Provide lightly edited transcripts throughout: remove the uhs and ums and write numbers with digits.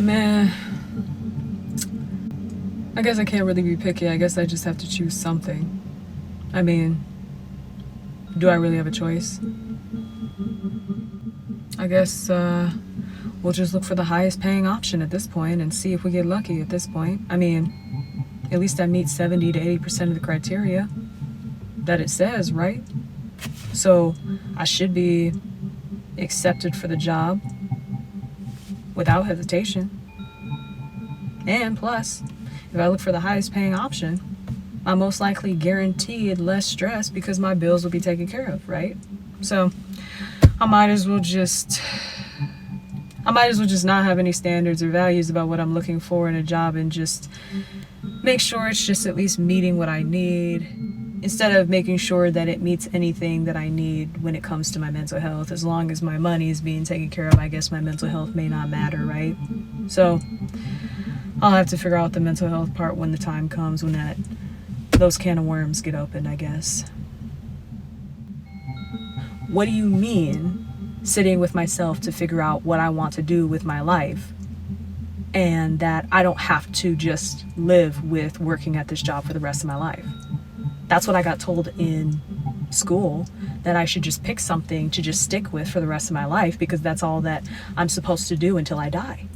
Man, I guess I can't really be picky. I guess I just have to choose something. I mean, do I really have a choice? I guess we'll just look for the highest paying option at this point and see if we get lucky at this point. I mean, at least I meet 70 to 80% of the criteria that it says, right? So I should be accepted for the job without hesitation. And plus, if I look for the highest paying option, I'm most likely guaranteed less stress because my bills will be taken care of, right? So I might as well just not have any standards or values about what I'm looking for in a job and just make sure it's just at least meeting what I need, instead of making sure that it meets anything that I need when it comes to my mental health. As long as my money is being taken care of, I guess my mental health may not matter, right? So I'll have to figure out the mental health part when the time comes, when those can of worms get opened, I guess. What do you mean sitting with myself to figure out what I want to do with my life, and that I don't have to just live with working at this job for the rest of my life? That's what I got told in school, that I should just pick something to just stick with for the rest of my life because that's all that I'm supposed to do until I die.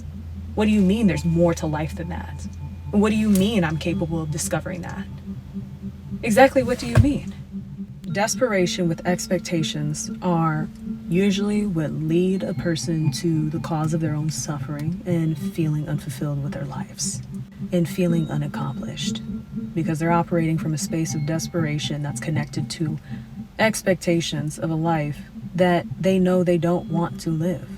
What do you mean there's more to life than that? What do you mean I'm capable of discovering that? Exactly what do you mean? Desperation with expectations are usually what lead a person to the cause of their own suffering and feeling unfulfilled with their lives and feeling unaccomplished, because they're operating from a space of desperation that's connected to expectations of a life that they know they don't want to live.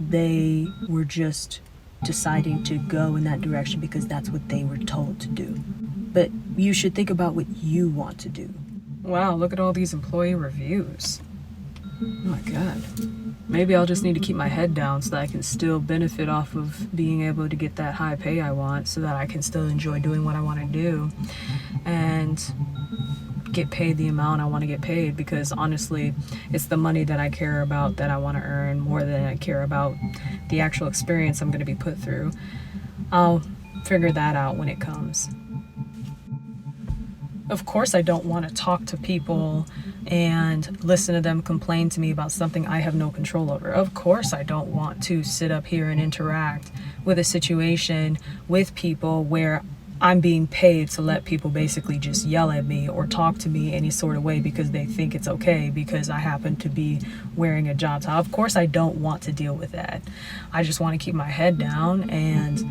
They were just deciding to go in that direction because that's what they were told to do. But you should think about what you want to do. Wow, look at all these employee reviews. Oh my God. Maybe I'll just need to keep my head down so that I can still benefit off of being able to get that high pay I want, so that I can still enjoy doing what I want to do and get paid the amount I want to get paid, because honestly, it's the money that I care about, that I want to earn, more than I care about the actual experience I'm going to be put through. I'll figure that out when it comes. Of course, I don't want to talk to people and listen to them complain to me about something I have no control over. Of course, I don't want to sit up here and interact with a situation with people where I'm being paid to let people basically just yell at me or talk to me any sort of way because they think it's okay because I happen to be wearing a job tie. Of course, I don't want to deal with that. I just want to keep my head down and,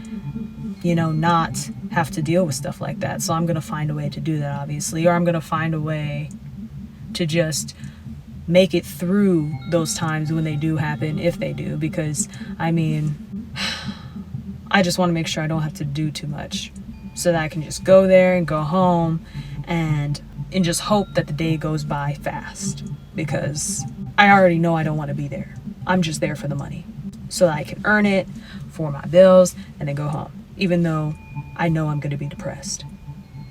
not have to deal with stuff like that. So I'm going to find a way to do that, obviously, or I'm going to find a way to just make it through those times when they do happen, if they do, because I just want to make sure I don't have to do too much, so that I can just go there and go home and just hope that the day goes by fast, because I already know I don't want to be there. I'm just there for the money so that I can earn it for my bills and then go home, even though I know I'm going to be depressed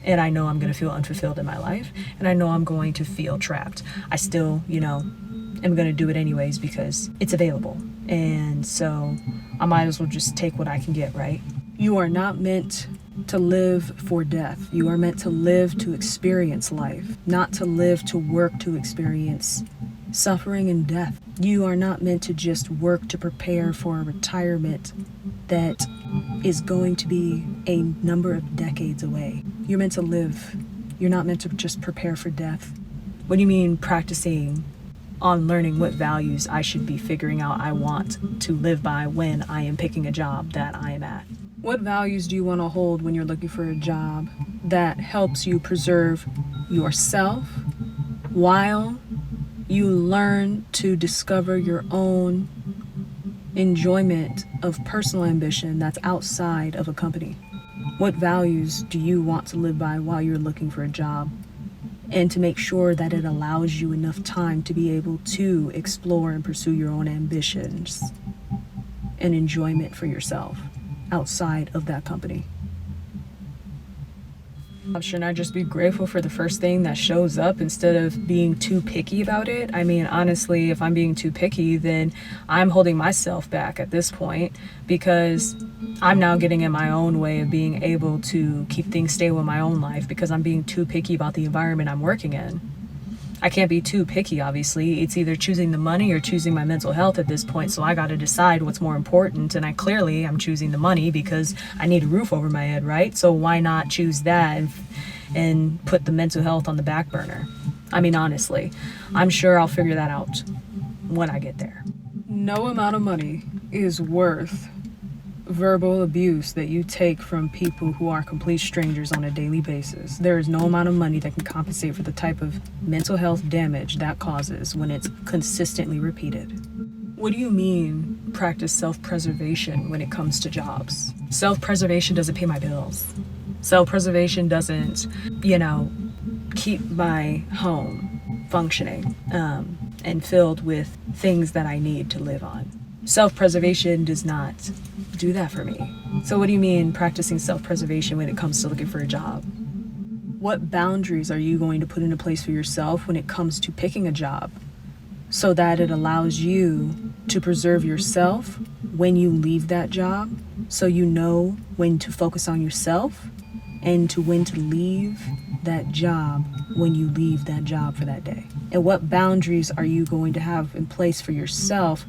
and I know I'm going to feel unfulfilled in my life and I know I'm going to feel trapped. I still, am going to do it anyways because it's available. And so I might as well just take what I can get, right? You are not meant to live for death. You are meant to live to experience life, not to live to work to experience suffering and death. You are not meant to just work to prepare for a retirement that is going to be a number of decades away. You're meant to live. You're not meant to just prepare for death. What do you mean practicing on learning what values I should be figuring out I want to live by when I am picking a job that I am at? What values do you want to hold when you're looking for a job that helps you preserve yourself while you learn to discover your own enjoyment of personal ambition that's outside of a company? What values do you want to live by while you're looking for a job, and to make sure that it allows you enough time to be able to explore and pursue your own ambitions and enjoyment for yourself outside of that company? Shouldn't I just be grateful for the first thing that shows up instead of being too picky about it? I mean, honestly, if I'm being too picky, then I'm holding myself back at this point, because I'm now getting in my own way of being able to keep things stable in my own life because I'm being too picky about the environment I'm working in. I can't be too picky, obviously. It's either choosing the money or choosing my mental health at this point, so I got to decide what's more important, and I'm choosing the money because I need a roof over my head, right? So why not choose that and put the mental health on the back burner? I mean, honestly, I'm sure I'll figure that out when I get there. No amount of money is worth verbal abuse that you take from people who are complete strangers on a daily basis. There is no amount of money that can compensate for the type of mental health damage that causes when it's consistently repeated. What do you mean practice self-preservation when it comes to jobs? Self-preservation doesn't pay my bills. Self-preservation doesn't, keep my home functioning and filled with things that I need to live on. Self-preservation does not do that for me. So what do you mean practicing self-preservation when it comes to looking for a job? What boundaries are you going to put into place for yourself when it comes to picking a job so that it allows you to preserve yourself when you leave that job, so you know when to focus on yourself and when to leave that job when you leave that job for that day? And what boundaries are you going to have in place for yourself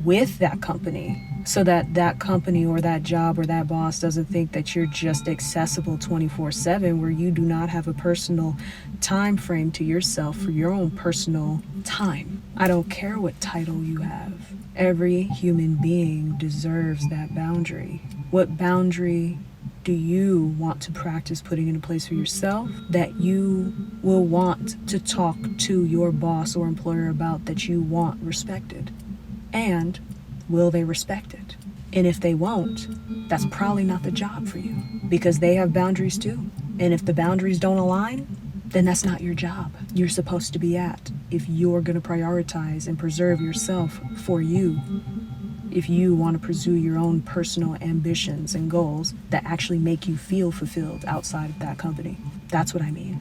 with that company so that that company or that job or that boss doesn't think that you're just accessible 24/7, where you do not have a personal time frame to yourself for your own personal time? I don't care what title you have. Every human being deserves that boundary. What boundary do you want to practice putting into place for yourself that you will want to talk to your boss or employer about, that you want respected? And will they respect it? And if they won't, that's probably not the job for you, because they have boundaries too. And if the boundaries don't align, then that's not your job you're supposed to be at. If you're going to prioritize and preserve yourself for you, if you want to pursue your own personal ambitions and goals that actually make you feel fulfilled outside of that company. That's what I mean.